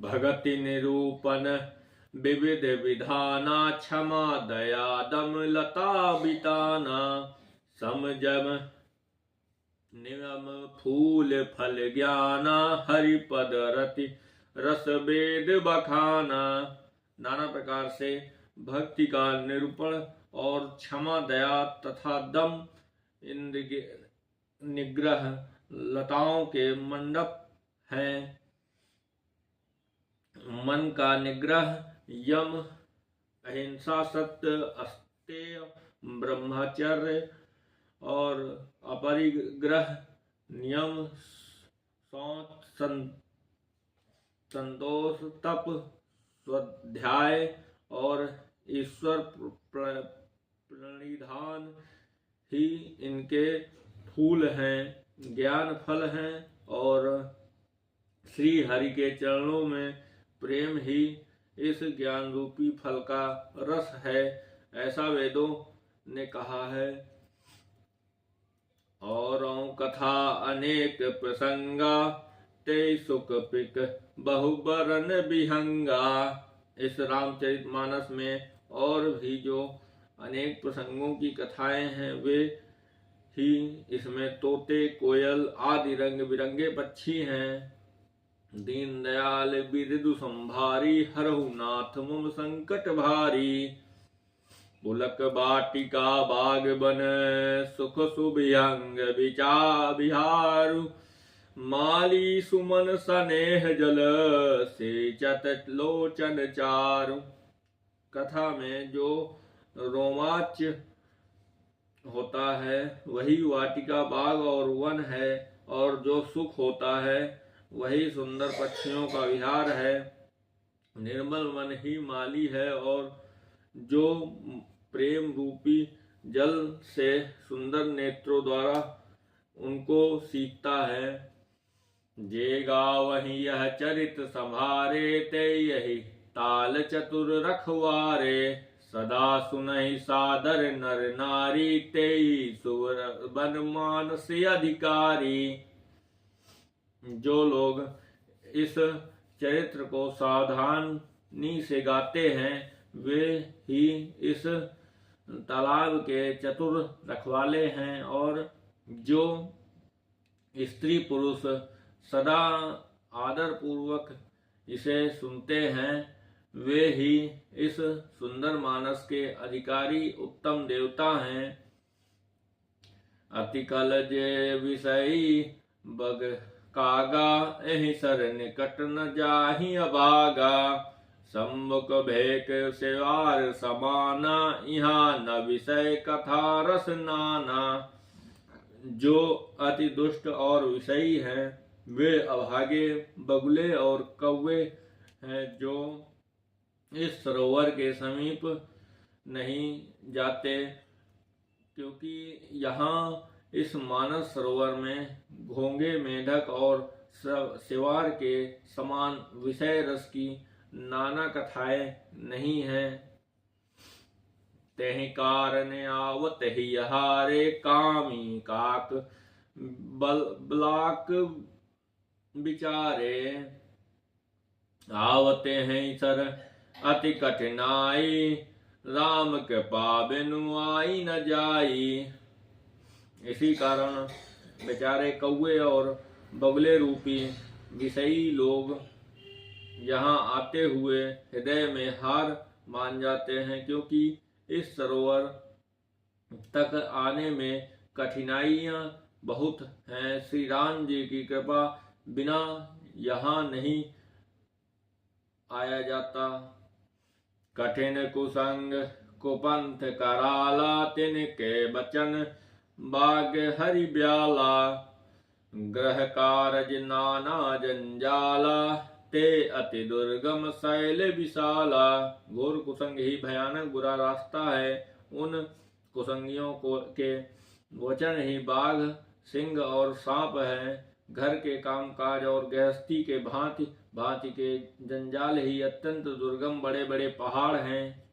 भगति निरूपण विविध विधाना, क्षमा दया दम लता बिताना। समजम नियम फूल फल ज्ञाना, हरिपद रति रस वेद बखाना। नाना प्रकार से भक्ति का निरूपण और क्षमा दया तथा दम इंद्र निग्रह लताओं के मंडप हैं। मन का निग्रह यम, अहिंसा, सत्य, अस्तेय, ब्रह्मचर्य और अपरिग्रह नियम, शौच, संतोष, तप, स्वाध्याय और ईश्वर प्रणिधान ही इनके फूल हैं, ज्ञान फल हैं और श्री हरि के चरणों में प्रेम ही इस ज्ञान रूपी फल का रस है, ऐसा वेदों ने कहा है। और कथा अनेक प्रसंगा, ते सुख पिक बहुबरन विहंगा। इस रामचरितमानस में और भी जो अनेक प्रसंगों की कथाएं हैं वे ही इसमें तोते, कोयल आदि रंग बिरंगे पक्षी हैं। दीन दयाल बिरदु संभारी, हरहु नाथ मुम संकट भारी। पुलक बाटिका बाग बन, सुख सुभियंग विहारु। माली सुमन स्नेह जल, सेचत लोचन चारु। कथा में जो रोमांच होता है वही वाटिका, बाग और वन है, और जो सुख होता है वही सुंदर पक्षियों का विहार है। निर्मल मन ही माली है, और जो प्रेम रूपी जल से सुंदर नेत्रों द्वारा उनको सीखता है। जे गावहि यह चरित संभारे, ते यही ताल चतुर रखवारे। सदा सुनहि सादर नर नारी, तेई सुवर बन मानस अधिकारी। जो लोग इस चरित्र को सावधानी से गाते हैं वे ही इस तालाब के चतुर रखवाले हैं, और जो स्त्री पुरुष सदा आदर पूर्वक इसे सुनते हैं वे ही इस सुंदर मानस के अधिकारी उत्तम देवता हैं। अतिकल जे विषयी बग कागा, एहि सर निकट न जाहि अभागा। सम्मुख भेक सेवार समाना, यहाँ न विषय कथा रस नाना। जो अति दुष्ट और विषयी हैं वे अभागे बगुले और कौवे हैं, जो इस सरोवर के समीप नहीं जाते, क्योंकि यहाँ इस मानस सरोवर में घोंगे, मेढक और सिवार के समान विषय रस की नाना कथाएं नहीं हैं। तेहि कारण आवत ही हारे, कामी काक बलाक बिचारे। आवते हैं सर अति कठिनाई, राम कृपा बिनु आई न जाई। इसी कारण बेचारे कौवे और बगुले रूपी विषयी लोग यहाँ आते हुए हृदय में हार मान जाते हैं, क्योंकि इस सरोवर तक आने में कठिनाइयाँ बहुत हैं। श्री राम जी की कृपा बिना यहाँ नहीं आया जाता। कठिन कुसंग कुपंथ कराला, तिनके बचन बाग हरि ब्याला। ग्रह कारज नाना जंजाला, ते अति दुर्गम शैल विशाला। घोर कुसंग ही भयानक बुरा रास्ता है। उन कुसंगियों के वचन ही बाघ, सिंह और सांप हैं। घर के कामकाज और गृहस्थी के भांति भांति के जंजाल ही अत्यंत दुर्गम बड़े बड़े पहाड़ हैं।